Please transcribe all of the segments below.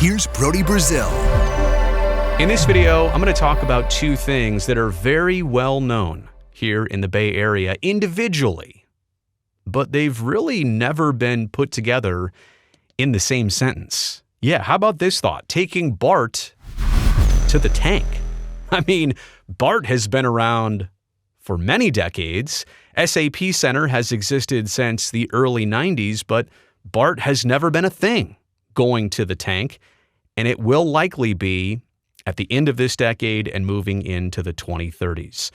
here's Brody Brazil. In this video, I'm going to talk about two things that are very well known here in the Bay Area individually, but they've really never been put together in the same sentence. Yeah, how about this thought? Taking BART to the tank. I mean, BART has been around for many decades. SAP Center has existed since the early 90s, but BART has never been a thing going to the tank, and it will likely be at the end of this decade and moving into the 2030s.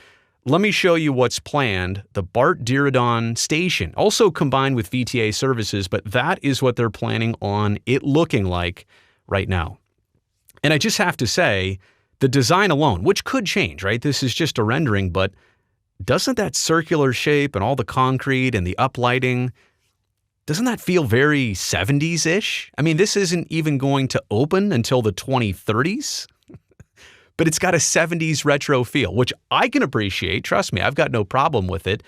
Let me show you what's planned. The BART Diridon Station, also combined with VTA services, but that is what they're planning on it looking like right now. And I just have to say, the design alone, which could change, right? This is just a rendering, but doesn't that circular shape and all the concrete and the uplighting, doesn't that feel very 70s-ish? I mean, this isn't even going to open until the 2030s. But it's got a 70s retro feel, which I can appreciate. Trust me, I've got no problem with it.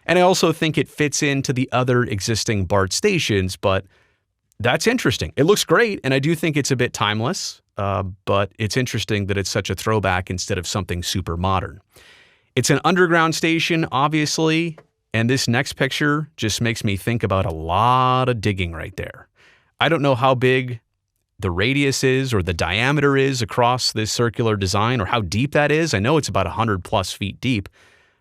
And I also think it fits into the other existing BART stations, but that's interesting. It looks great, and I do think it's a bit timeless, but it's interesting that it's such a throwback instead of something super modern. It's an underground station, obviously, and this next picture just makes me think about a lot of digging right there. I don't know how big the radius is or the diameter is across this circular design or how deep that is. I know it's about 100 plus feet deep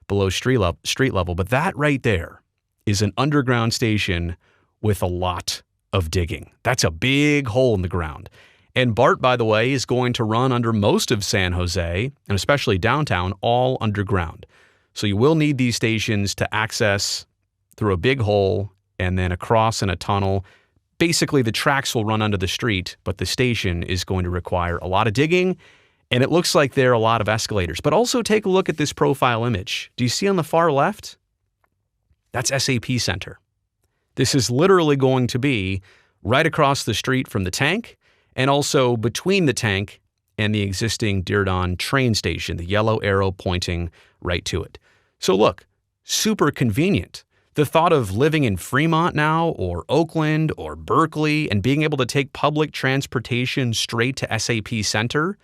below street level, but that right there is an underground station with a lot of digging. That's a big hole in the ground. And BART, by the way, is going to run under most of San Jose, and especially downtown, all underground. So you will need these stations to access through a big hole and then across in a tunnel. Basically, the tracks will run under the street, but the station is going to require a lot of digging, and it looks like there are a lot of escalators. But also take a look at this profile image. Do you see on the far left? That's SAP Center. This is literally going to be right across the street from the tank, and also between the tank and the existing Diridon train station, the yellow arrow pointing right to it. So look, super convenient. The thought of living in Fremont now, or Oakland, or Berkeley, and being able to take public transportation straight to SAP Center,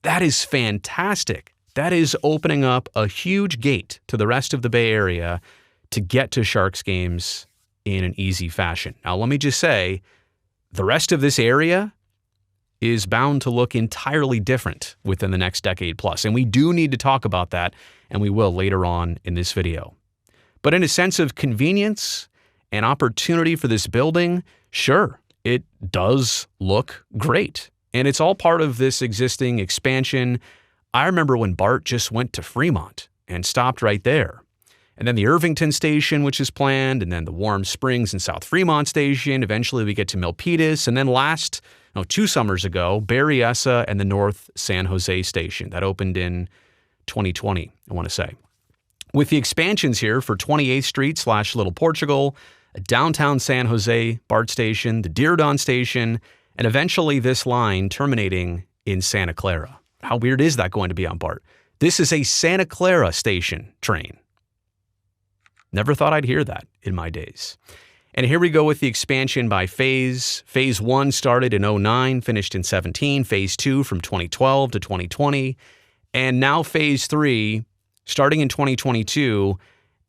that is fantastic. That is opening up a huge gate to the rest of the Bay Area to get to Sharks games in an easy fashion. Now, let me just say, the rest of this area is bound to look entirely different within the next decade plus, and we do need to talk about that, and we will later on in this video. But in a sense of convenience and opportunity for this building, sure, it does look great. And it's all part of this existing expansion. I remember when BART just went to Fremont and stopped right there. And then the Irvington Station, which is planned, and then the Warm Springs and South Fremont Station. Eventually we get to Milpitas. And then two summers ago, Berryessa and the North San Jose Station. That opened in 2020, I want to say. With the expansions here for 28th Street / Little Portugal, a downtown San Jose BART station, the Diridon Station, and eventually this line terminating in Santa Clara. How weird is that going to be on BART? This is a Santa Clara station train. Never thought I'd hear that in my days. And here we go with the expansion by phase. Phase 1 started in 2009, finished in 2017. Phase 2 from 2012 to 2020. And now Phase 3 starting in 2022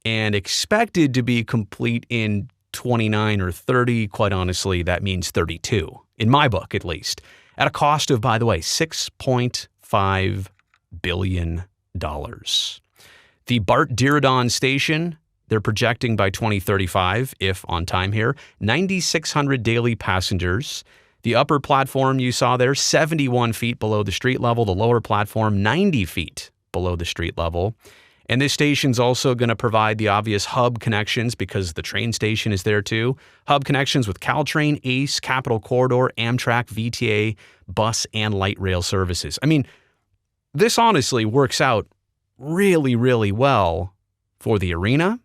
and expected to be complete in 29 or 30. Quite honestly, that means 32, in my book at least, at a cost of, by the way, $6.5 billion. The BART Diridon Station, they're projecting by 2035, if on time here, 9,600 daily passengers. The upper platform you saw there, 71 feet below the street level. The lower platform, 90 feet below the street level. And this station's also going to provide the obvious hub connections because the train station is there too. Hub connections with Caltrain, ACE, Capital Corridor, Amtrak, VTA, bus, and light rail services. I mean, this honestly works out really, really well for the arena.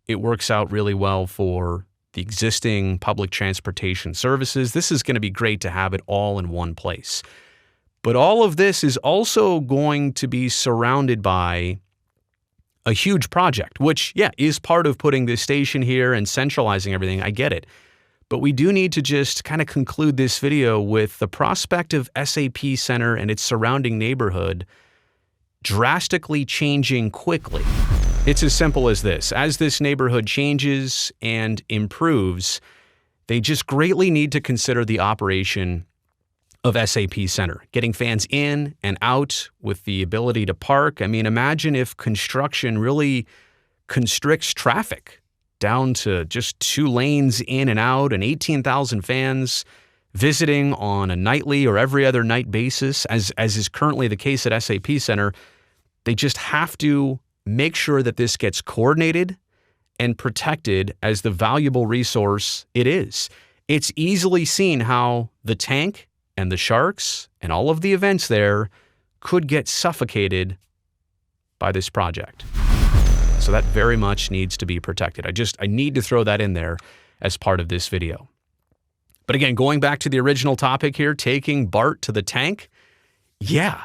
It works out really well for the existing public transportation services. This is going to be great to have it all in one place. But all of this is also going to be surrounded by a huge project, which, yeah, is part of putting this station here and centralizing everything. I get it. But we do need to just kind of conclude this video with the prospect of SAP Center and its surrounding neighborhood drastically changing quickly. It's as simple as this. As this neighborhood changes and improves, they just greatly need to consider the operation of SAP Center, getting fans in and out with the ability to park. I mean, imagine if construction really constricts traffic down to just 2 lanes in and out and 18,000 fans visiting on a nightly or every other night basis, as is currently the case at SAP Center. They just have to make sure that this gets coordinated and protected as the valuable resource it is. It's easily seen how the tank and the Sharks and all of the events there could get suffocated by this project. So that very much needs to be protected. I need to throw that in there as part of this video. But again, going back to the original topic here, taking BART to the tank. Yeah,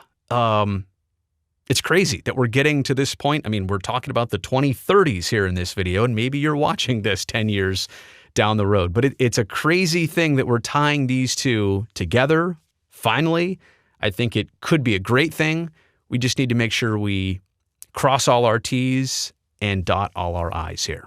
it's crazy that we're getting to this point. I mean, we're talking about the 2030s here in this video, and maybe you're watching this 10 years down the road. But it's a crazy thing that we're tying these two together. Finally, I think it could be a great thing. We just need to make sure we cross all our T's and dot all our I's here.